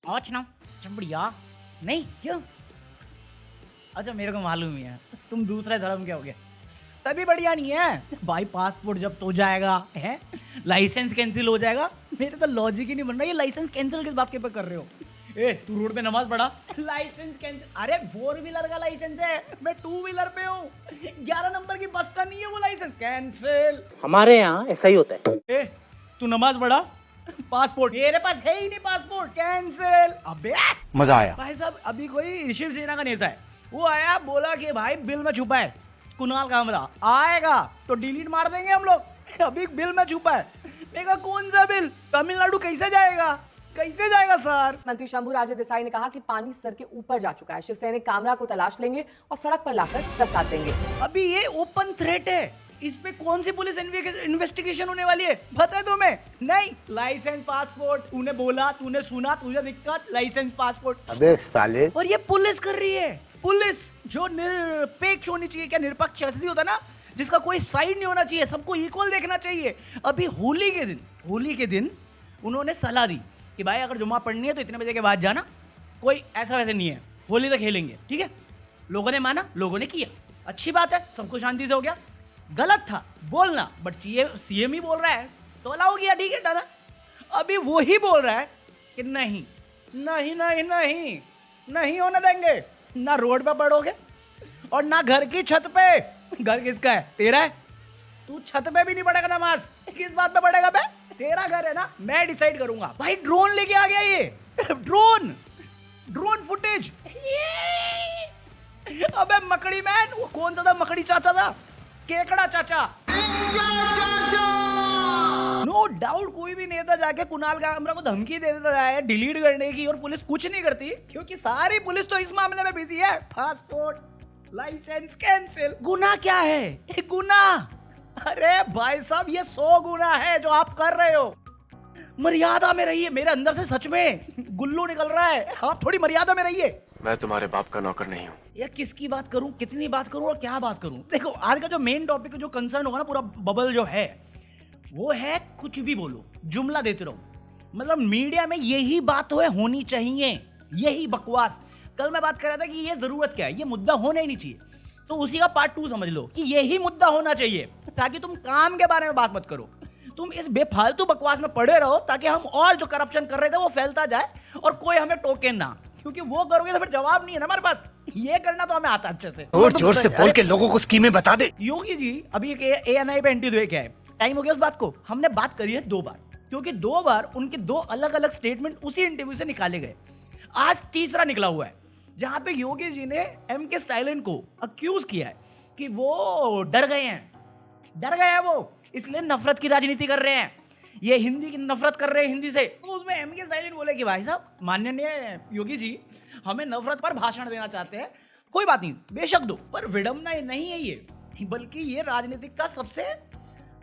आज ना बढ़िया नहीं क्यों? अच्छा मेरे को मालूम ही है तुम दूसरे धर्म के हो गए तभी बढ़िया नहीं है भाई। पासपोर्ट जब तो जाएगा है, लाइसेंस कैंसिल हो जाएगा। मेरे तो लॉजिक ही नहीं बन रहा, ये लाइसेंस कैंसिल किस बात के पे कर रहे हो? ए तू रोड पे नमाज पढ़ा, लाइसेंस कैंसिल? अरे 4 व्हीलर का लाइसेंस है, मैं 2 व्हीलर पे हूँ। 11 नंबर की बस का नहीं है वो लाइसेंस, कैंसिल। हमारे यहाँ ऐसा ही होता है। ए तू नमाज पढ़ा, पासपोर्ट मेरे पास है ही नहीं, पासपोर्ट कैंसिल। अबे मजा आया भाई साहब, अभी कोई शिवसेना का नेता है, वो आया बोला कि भाई बिल में छुपा है कुणाल कामरा, आएगा तो डिलीट मार देंगे हम लोग। अभी बिल में छुपा है, मैं कहा कौन सा बिल? तमिलनाडु कैसे जाएगा, कैसे जाएगा सर? मंत्री शंभूराजे देसाई ने कहा कि पानी सर के ऊपर जा चुका है, शिवसैनिक कामरा को तलाश लेंगे और सड़क पर लाकर दस्तार देंगे। अभी ये ओपन थ्रेट है, इस पे कौन सी पुलिस इन्वेस्टिगेशन होने वाली है पता है तुम्हें? नहीं, लाइसेंस पासपोर्ट, तूने बोला, तूने सुना, तुझे दिक्कत, लाइसेंस पासपोर्ट। अबे साले, और ये पुलिस कर रही है, पुलिस जो निरपेक्ष होनी चाहिए, क्या निरपक्ष ऐसे होता ना, जिसका कोई साइड नहीं होना चाहिए, सबको इक्वल देखना चाहिए। अभी होली के दिन उन्होंने सलाह दी कि भाई अगर जुम्मा पढ़नी है तो इतने बजे के बाद जाना, कोई ऐसा वैसे नहीं है, होली तक खेलेंगे, ठीक है? लोगों ने माना, लोगों ने किया, अच्छी बात है, सबको शांति से हो गया। गलत था बोलना, बट सीएम ही बोल रहा है तो अलाउ किया, ठीक है दादा। अभी वो ही बोल रहा है कि नहीं नहीं नहीं नहीं नहीं होने देंगे, ना रोड पे पढ़ोगे और ना घर की छत पे। घर किसका है? तेरा है, तू छत पे भी नहीं पढ़ेगा नमाज, किस बात पे पढ़ेगा बे? तेरा घर है ना, मैं डिसाइड करूंगा। भाई ड्रोन लेके आ गया ये, ड्रोन फुटेज। अबे मकड़ी मैन, वो कौन सा था मकड़ी चाचा था, केकड़ा चाचा। नो डाउट कोई भी नेता जाके कुणाल कामरा को धमकी दे देता है डिलीट करने की, और पुलिस कुछ नहीं करती, क्योंकि सारी पुलिस तो इस मामले में बिजी है। पासपोर्ट, लाइसेंस कैंसिल, गुनाह क्या है? गुनाह, अरे भाई साहब ये 100 गुना है जो आप कर रहे हो। मर्यादा में रहिए, मेरे अंदर से सच में गुल्लू निकल रहा है, आप थोड़ी मर्यादा में रहिए। मैं तुम्हारे बाप का नौकर नहीं हूँ। या किसकी बात करूं, कितनी बात करूं और क्या बात करूं? देखो आज का जो मेन टॉपिक, जो कंसर्न होगा ना, पूरा बबल जो है वो है कुछ भी बोलो, जुमला देते रहो। मतलब मीडिया में यही बात होनी चाहिए, यही बकवास। कल मैं बात कर रहा था कि ये जरूरत क्या है, ये मुद्दा होना ही नहीं चाहिए, तो उसी का पार्ट 2 समझ लो कि यही मुद्दा होना चाहिए, ताकि तुम काम के बारे में बात मत करो, तुम इस बेफालतू बकवास में पड़े रहो, ताकि हम और जो करप्शन कर रहे थे वो फैलता जाए और कोई हमें टोके ना, क्योंकि वो करोगे तो फिर जवाब नहीं है ना हमारे पास। ये करना तो हमें आता अच्छे से, जोर जोर से बोल के लोगों को स्कीमें बता दे। योगी जी अभी एक ANI पे एंटी हुए, क्या है टाइम हो गया उस बात को, हमने बात करी है 2 बार, क्योंकि 2 बार उनके 2 अलग अलग स्टेटमेंट उसी इंटरव्यू से निकाले गए। आज तीसरा निकला हुआ है, जहां पे योगी जी ने MK स्टालिन को अक्यूज किया है कि वो डर गए हैं वो, इसलिए नफरत की राजनीति कर रहे हैं, ये हिंदी की नफरत कर रहे हैं हिंदी से। तो उसमें MK स्टालिन बोले कि भाई साहब माननीय योगी जी, हमें नफरत पर भाषण देना चाहते हैं, कोई बात नहीं, बेशक दो, पर विडम्बना नहीं है ये, बल्कि ये राजनीतिक का सबसे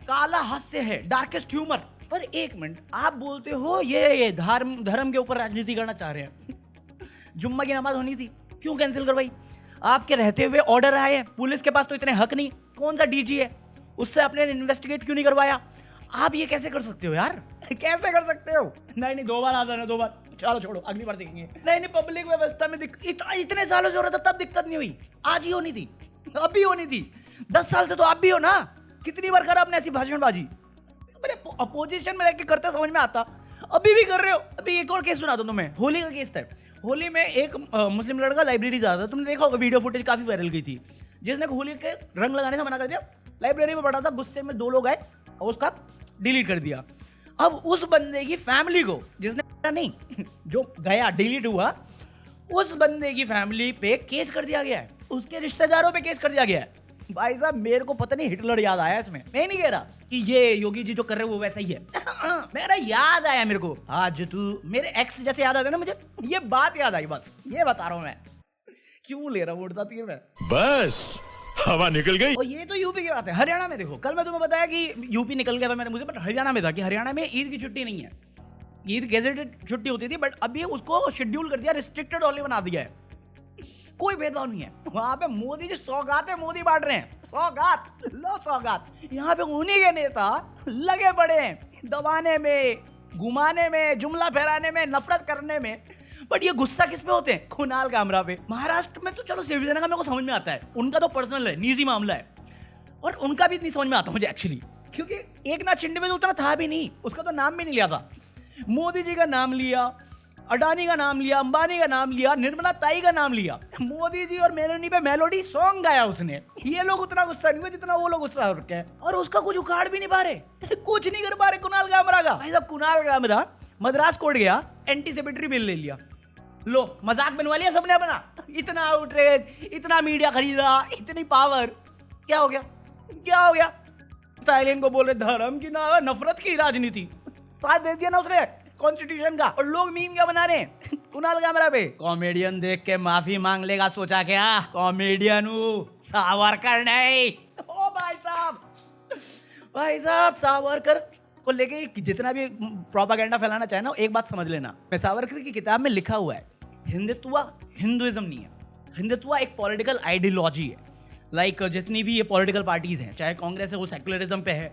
काला हास्य है, डार्केस्ट ह्यूमर। पर एक मिनट, आप बोलते हो ये धर्म के ऊपर राजनीति करना चाह रहे हैं। जुम्मा की नमाज होनी थी, क्यों कैंसिल करवाई? आपके रहते हुए ऑर्डर आए हैं, पुलिस के पास तो इतने हक नहीं, कौन सा DG है, उससे आपने इन्वेस्टिगेट क्यों नहीं करवाया? आप ये कैसे कर सकते हो यार, कैसे कर सकते हो? नहीं 2 बार आता है, 2 बार, चलो छोड़ो अगली बार देखेंगे। नहीं पब्लिक व्यवस्था में इतने सालों से हो रहा था, तब दिक्कत नहीं हुई, आज ही होनी थी, अब भी होनी थी। 10 साल से तो आप भी हो ना, कितनी बार करा आपने ऐसी भाषणबाजी? अपोजिशन में रहकर करते समझ में आता, अभी भी कर रहे हो। अभी एक और केस सुना दो तुम्हें, होली का केस था। होली में एक मुस्लिम लड़का लाइब्रेरी जा रहा था, तुमने देखा होगा, वीडियो फुटेज काफी वायरल गई थी, जिसने होली के रंग लगाने से मना कर दिया, लाइब्रेरी में पढ़ा था, गुस्से में 2 लोग आए और उसका डिलीट कर दिया। अब उस बंदे की फैमिली को, जिसने नहीं जो गया डिलीट हुआ, उस बंदे की फैमिली पे केस कर दिया गया है, उसके रिश्तेदारों पे केस कर दिया गया है। भाई साहब मेरे को पता नहीं हिटलर याद आया इसमें, मैं नहीं कह रहा कि ये योगी जी जो कर रहे हैं वो वैसा ही है। मेरा याद आया, मेरे को आज तू मेरे एक्स जैसे याद आता है ना, मुझे ये बात याद आई, बस ये बता रहा हूं मैं, क्यों ले रहा हूं उड़ता तीर में, बस हवा निकल गई। और ये तो यूपी की बात है। हरियाणा में देखो, कल मैं तुम्हें बताया कि यूपी निकल गया था मैंने, मुझे, बट हरियाणा में था कि हरियाणा में ईद की छुट्टी नहीं है, ईद गेजेटेड छुट्टी होती थी, बट अभी उसको शेड्यूल कर दिया, रिस्ट्रिक्टेड ओनली बना दिया है, कोई भेदभाव नहीं है। वहां पे मोदी जी सौगात है, मोदी बांट रहे हैं, सौगात लो सौगात। यहाँ पे उन्हीं के नेता लगे पड़े हैं दबाने में, घुमाने में, जुमला फहराने में, नफरत करने में। बट ये गुस्सा किस पे होते हैं? कुणाल कामरा पे। महाराष्ट्र में तो चलो शिवसेना का मेरे को समझ में आता है, उनका तो पर्सनल है, निजी मामला है, और उनका भी नहीं समझ में आता मुझे एक्चुअली, क्योंकि एक नाथ शिंदे में तो उतना था भी नहीं, उसका तो नाम भी नहीं लिया था। मोदी जी का नाम लिया, अडानी का नाम लिया, अंबानी का नाम लिया, निर्मला ताई का नाम लिया, मोदी जी और मेलोडी पे मेलोडी सॉन्ग गाया उसने। ये लोग उतना गुस्सा नहीं हुए जितना वो लोग गुस्सा हो रखे हैं, और उसका कुछ उखाड़ भी नहीं पा रहे कुछ नहीं कर पा रहे कुणाल कामरा का। भाई साहब, कुणाल कामरा मद्रास कोर्ट गया, एंटीसिपेटरी बिल ले लिया, लो मजाक बनवा लिया सबने अपना, इतना आउटरेज, इतना मीडिया खरीदा, इतनी पावर, क्या हो गया? क्या हो गया? स्टालिन को बोल रहे धर्म की ना नफरत की राजनीति, साथ दे दिया ना उसने कॉन्स्टिट्यूशन का, और लोग मीम क्या बना रहे हैं कुणाल कामरा पे। कॉमेडियन देख के माफी मांग लेगा सोचा क्या? कॉमेडियन हूँ, सावरकर नहीं। ओ भाई साहब सावरकर को लेके जितना भी प्रोपागेंडा फैलाना चाहे ना, एक बात समझ लेना, मैं सावरकर की किताब में लिखा हुआ है, हिंदुत्व हिंदुइज्म नहीं है, हिंदुत्व एक पॉलिटिकल आइडियोलॉजी है। लाइक जितनी भी ये पॉलिटिकल पार्टीज हैं, चाहे कांग्रेस है वो सेक्युलरिज्म पे है,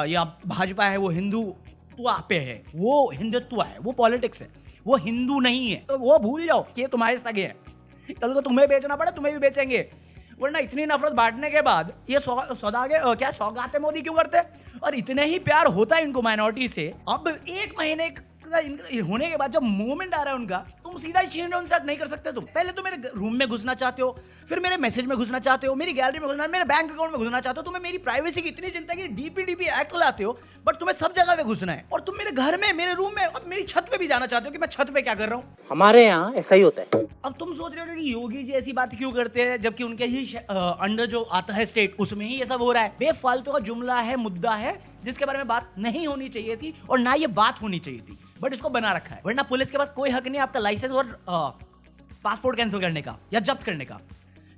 या भाजपा है वो हिंदुत्व पे है, वो हिंदुत्व है, वो पॉलिटिक्स है, वो हिंदू नहीं है। तो वो भूल जाओ कि ये तुम्हारे सगे हैं, कल को तुम्हें बेचना पड़े तुम्हें भी बेचेंगे, वरना इतनी नफरत बांटने के बाद ये क्या सौगातें मोदी क्यों करते? और इतने ही प्यार होता है इनको माइनॉरिटी से। अब एक महीने का होने के बाद जब मूवमेंट आ रहा है उनका, तुम सीधा चीन उनसे नहीं कर सकते। तुम पहले तो मेरे रूम में घुसना चाहते हो, फिर मेरे मैसेज में घुसना चाहते हो, मेरी गैलरी में घुसना, मेरे बैंक अकाउंट में घुसना चाहते हो, तुम्हें मेरी प्राइवेसी की इतनी चिंता है कि डीपीडीपी एक्ट लाते हो, बट तुम्हें सब जगह पे घुसना है। और तुम मेरे घर में, मेरे रूम में, अब मेरी छत पे भी जाना चाहते हो कि मैं छत पे क्या कर रहा हूँ। हमारे यहाँ ऐसा ही होता है। अब तुम सोच रहे हो कि योगी जी ऐसी बात क्यों करते हैं, जबकि उनके ही अंडर जो आता है स्टेट, उसमें ही ये सब हो रहा है। बेफालतू का जुमला है, मुद्दा है, जिसके बारे में बात नहीं होनी चाहिए थी और ना ये बात होनी चाहिए थी, बट इसको बना रखा है। वरना पुलिस के पास कोई हक नहीं आपका लाइसेंस और पासपोर्ट कैंसिल करने का या जब्त करने का।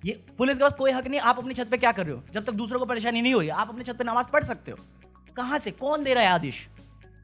ये पुलिस के पास कोई हक नहीं। आप अपनी छत पे क्या कर रहे हो? जब तक दूसरों को परेशानी नहीं हो रही, आप अपनी छत पे नमाज पढ़ सकते हो। कहां से, कौन दे रहा है आदेश?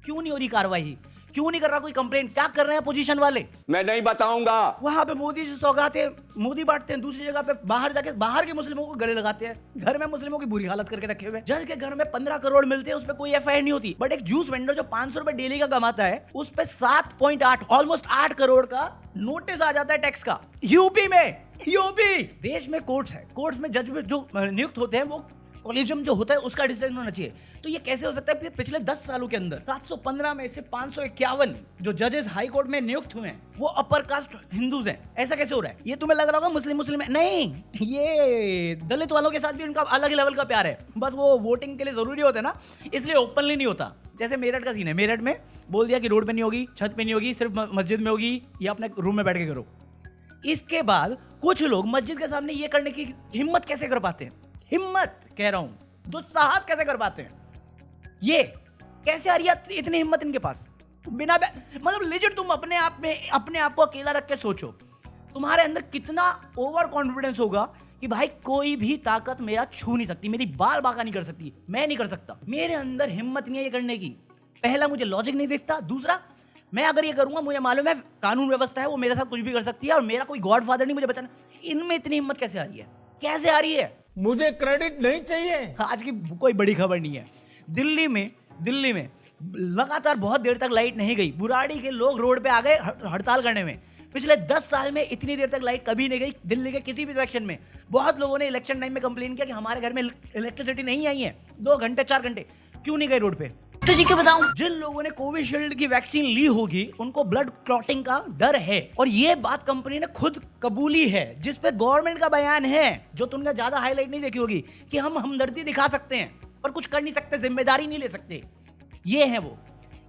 क्यों नहीं हो रही कार्रवाई? क्यों नहीं कर रहा कोई कंप्लेंट? क्या कर रहे हैं पोजीशन वाले? मैं नहीं बताऊंगा। वहां पे मोदी से सौगाते मोदी बांटते हैं, दूसरी जगह पे बाहर जाके बाहर के मुस्लिमों को गले लगाते हैं, घर में मुस्लिमों की बुरी हालत करके रखे हुए। जज के घर में 15 करोड़ मिलते हैं, उस पर कोई एफआईआर नहीं होती, बट एक जूस वेंडर जो 500 रुपए डेली का कमाता है, उस पे 7.8 ऑलमोस्ट 8 करोड़ का नोटिस आ जाता है टैक्स का। यूपी में, यूपी देश में कोर्ट्स है, कोर्ट्स में जज जो नियुक्त होते हैं वो कॉलेजियम जो होता है उसका डिसीजन होना चाहिए। तो ये कैसे हो सकता है? पिछले 10 सालों के अंदर 715 में से 551 जो जजेस हाई कोर्ट में नियुक्त हुए हैं वो अपर कास्ट हिंदूज हैं। ऐसा कैसे हो रहा है? ये तुम्हें लग रहा होगा मुस्लिम है, नहीं, ये दलित वालों के साथ भी उनका अलग लेवल का प्यार है, बस वो वोटिंग के लिए जरूरी होता है ना, इसलिए ओपनली नहीं होता। जैसे मेरठ का सीन है, मेरठ में बोल दिया कि रोड पे नहीं होगी, छत पे नहीं होगी, सिर्फ मस्जिद में होगी, या अपने रूम में बैठ के करो। इसके बाद कुछ लोग मस्जिद के सामने ये करने की हिम्मत कैसे कर पाते हैं? हिम्मत कह रहा हूं, दुस्साहस कैसे कर पाते हैं? ये कैसे आ रही है इतनी हिम्मत इनके पास? बिना मतलब लिजिट तुम अपने आप को अकेला रख के सोचो, तुम्हारे अंदर कितना ओवर कॉन्फिडेंस होगा कि भाई कोई भी ताकत मेरा छू नहीं सकती, मेरी बाल बांका नहीं कर सकती, मैं नहीं कर सकता, मेरे अंदर हिम्मत नहीं है ये करने की। पहला, मुझे लॉजिक नहीं दिखता। दूसरा, मैं अगर ये करूंगा मुझे मालूम है कानून व्यवस्था है वो मेरे साथ कुछ भी कर सकती है और मेरा कोई गॉडफादर नहीं मुझे बचाना। इनमें इतनी हिम्मत कैसे आ रही है? कैसे आ रही है? मुझे क्रेडिट नहीं चाहिए। आज की कोई बड़ी खबर नहीं है। दिल्ली में लगातार बहुत देर तक लाइट नहीं गई, बुराड़ी के लोग रोड पे आ गए हड़ताल करने में। पिछले 10 साल में इतनी देर तक लाइट कभी नहीं गई दिल्ली के किसी भी सेक्शन में। बहुत लोगों ने इलेक्शन टाइम में कंप्लेन किया कि हमारे घर में इलेक्ट्रिसिटी नहीं आई है, 2 घंटे 4 घंटे क्यों नहीं गए रोड पे? तुझे क्यों बताऊं? जिन लोगों ने कोविशील्ड की वैक्सीन ली होगी उनको ब्लड क्लॉटिंग का डर है, और ये बात कंपनी ने खुद कबूली है, जिस पे गवर्नमेंट का बयान है, जो तुमने ज्यादा हाईलाइट नहीं देखी होगी, कि हम हमदर्दी दिखा सकते हैं पर कुछ कर नहीं सकते, जिम्मेदारी नहीं ले सकते। ये है वो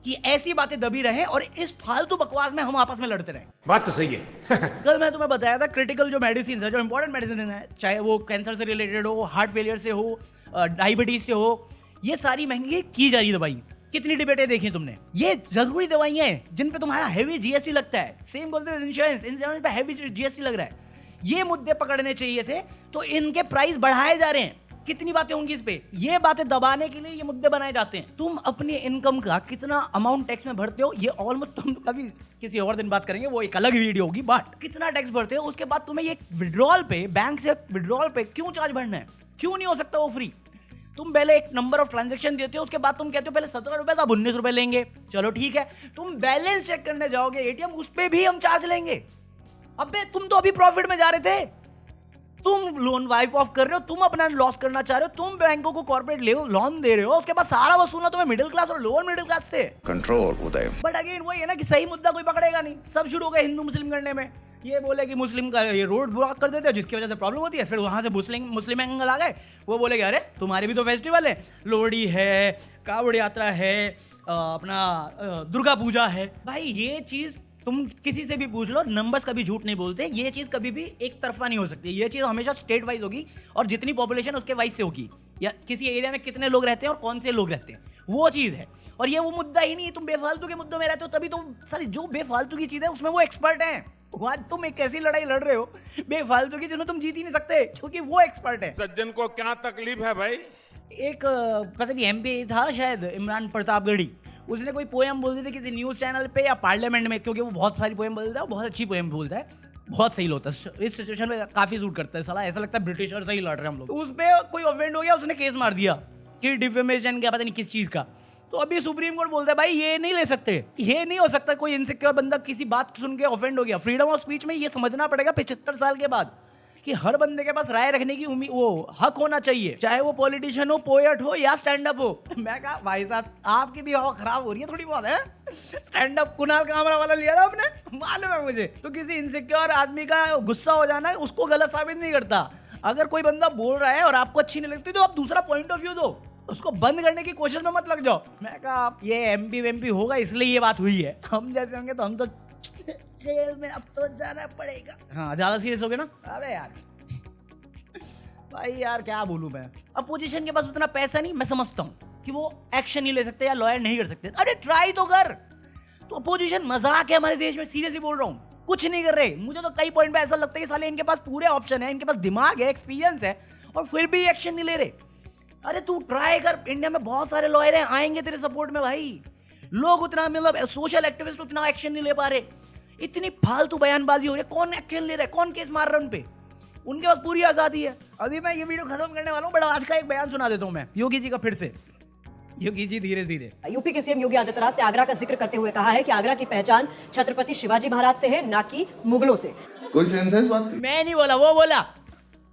कि ऐसी बातें दबी रहे और इस फालतू बकवास में हम आपस में लड़ते रहे। बात तो सही है। कल मैं तुम्हें बताया था क्रिटिकल जो मेडिसिन है, जो इंपॉर्टेंट मेडिसिन है, चाहे वो कैंसर से रिलेटेड हो, हार्ट फेलियर से हो, डायबिटीज से हो, ये सारी महंगी की जा रही दवाई। कितनी डिबेटें देखी तुमने? ये जरूरी दवाइयां हैं जिन पे तुम्हारा हैवी जीएसटी लगता है। सेम बोलते हैं इंश्योरेंस पे हैवी जीएसटी लग रहा है। ये मुद्दे पकड़ने चाहिए थे, तो इनके प्राइस बढ़ाए जा रहे हैं। कितनी बातें होंगी इस पे? ये बातें दबाने के लिए ये मुद्दे बनाए जाते हैं। तुम अपनी इनकम का कितना अमाउंट टैक्स में भरते हो, ये ऑलमोस्ट तुम कभी किसी और दिन बात करेंगे, वो एक अलग वीडियो होगी, बट कितना टैक्स भरते हो, उसके बाद तुम्हें ये विड्रॉल पे, बैंक से विड्रॉल पे क्यों चार्ज भरना है? क्यों नहीं हो सकता वो फ्री? तुम पहले एक नंबर ऑफ ट्रांजेक्शन देते हो, उसके बाद तुम कहते हो पहले 17 रुपए था, अब 19 रुपए लेंगे। चलो ठीक है, तुम बैलेंस चेक करने जाओगे एटीएम, उस पे भी हम चार्ज लेंगे। अबे तुम तो अभी प्रॉफिट में जा रहे थे, तुम लोन वाइप ऑफ कर रहे हो, तुम अपना लॉस करना चाह रहे हो, तुम बैंकों को कॉर्पोरेट लोन दे रहे हो, उसके बाद सारा वसूलना तुम्हें मिडिल क्लास और लोअर मिडिल क्लास से। Control Uday. बट अगेन वही है ना कि सही मुद्दा कोई पकड़ेगा नहीं, सब शुरू हो गए हिंदू मुस्लिम करने में। ये बोले कि मुस्लिम का ये रोड ब्लॉक कर देते हो जिसकी वजह से प्रॉब्लम होती है, फिर वहां से मुस्लिम एंगल आ गए, वो बोले अरे तुम्हारे भी तो फेस्टिवल है, लोहड़ी है, कावड़ यात्रा है, अपना दुर्गा पूजा है। भाई ये चीज तुम किसी से भी पूछ लो, नंबर्स कभी झूठ नहीं बोलते, ये चीज कभी भी एक तरफा नहीं हो सकती, ये चीज हमेशा स्टेट वाइज होगी और जितनी पॉपुलेशन उसके वाइज से होगी, या किसी एरिया में कितने लोग रहते हैं और कौन से लोग रहते हैं, वो चीज है। और ये वो मुद्दा ही नहीं, तुम बेफालतू के मुद्दों में रहते हो, तभी तुम सारी जो बेफालतू की चीज है उसमें वो एक्सपर्ट हैं। आज तुम एक ऐसी लड़ाई लड़ रहे हो बेफालतू की जिसमें तुम जीत ही नहीं सकते, क्योंकि वो एक्सपर्ट है। सज्जन को क्या तकलीफ है भाई? एक पता नहीं एमपी था शायद, इमरान प्रतापगढ़ी, उसने कोई पोएम बोल दी थी किसी न्यूज़ चैनल पे या पार्लियामेंट में, क्योंकि वो बहुत सारी पोएम बोलता है, बहुत अच्छी पोएम बोलता है, बहुत सही होता है, इस सिचुएशन में काफी सूट करता है साला, ऐसा लगता है ब्रिटिशर से ही लड़ रहे हैं हम लोग। उस पे कोई ऑफेंड हो गया, उसने केस मार दिया कि डिफेमेशन का पता नहीं किस चीज़ का। तो अभी सुप्रीम कोर्ट बोलता है भाई ये नहीं ले सकते, ये नहीं हो सकता, कोई इनसिक्योर बंदा किसी बात सुन के ऑफेंड हो गया। फ्रीडम ऑफ स्पीच में ये समझना पड़ेगा 75 साल के बाद कि हर बंदे के पास राय रखने की वो हक होना चाहिए, चाहे वो पॉलिटिशियन हो, पोएट हो या स्टैंड अप हो। मैं कहा भाई साहब आपकी भी हवा खराब हो रही है थोड़ी बहुत है, स्टैंड अप कुणाल कामरा वाला लिया ना आपने, मालूम है मुझे। तो किसी इनसिक्योर आदमी का गुस्सा हो जाना उसको गलत साबित नहीं करता। अगर कोई बंदा बोल रहा है और आपको अच्छी नहीं लगती तो आप दूसरा पॉइंट ऑफ व्यू दो, उसको बंद करने की कोशिश में मत लग जाओ। मैं कहा ये एमपी वेमपी होगा इसलिए ये बात हुई है, हम जैसे होंगे तो हम तो जेल में अब तो जाना पड़ेगा। हाँ ज्यादा सीरियस हो गया ना, अबे यार भाई यार क्या बोलूं मैं। अपोजिशन के पास उतना पैसा नहीं, मैं समझता हूँ कि वो एक्शन नहीं ले सकते या लॉयर नहीं कर सकते, अरे ट्राई तो कर। तो अपोजिशन मजाक है हमारे देश में, सीरियसली बोल रहा हूँ, कुछ नहीं कर रहे। मुझे तो कई पॉइंट पे ऐसा लगता है कि साले इनके पास पूरे ऑप्शन है, इनके पास दिमाग है, एक्सपीरियंस है, और फिर भी एक्शन नहीं ले रहे। अरे तू ट्राई कर, इंडिया में बहुत सारे लॉयर हैं, आएंगे तेरे सपोर्ट में भाई। लोग उतना मतलब सोशल एक्टिविस्ट उतना एक्शन नहीं ले पा रहे, इतनी फालतू बयानबाजी हो रही है, कौन एक्शन ले रहा है, कौन केस मार रहा है उन पे, उनके पास पूरी आजादी है। अभी मैं ये वीडियो खत्म करने वाला हूँ, बट आज का एक बयान सुना देता हूँ मैं योगी जी का फिर से। योगी जी धीरे धीरे, यूपी के सीएम योगी आदित्यनाथ ने आगरा का जिक्र करते हुए कहा है कि आगरा की पहचान छत्रपति शिवाजी महाराज से है, ना कि मुगलों से। कोई सेंस है इस बात की? मैं नहीं बोला, वो बोला,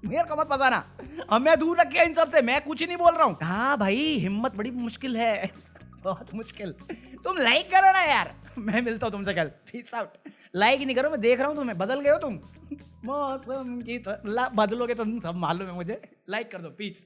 मेरे को मत पता ना, हमें दूर रखे इन सब से, मैं कुछ नहीं बोल रहा हूँ। हाँ भाई हिम्मत बड़ी मुश्किल है, बहुत मुश्किल। तुम लाइक करो ना यार, मैं मिलता हूँ तुमसे कल, पीस आउट। लाइक नहीं करो, मैं देख रहा हूँ तुम्हें, बदल गए हो तुम, मौसम की बदलोगे तो तुम सब मालूम है मुझे। लाइक कर दो, पीस।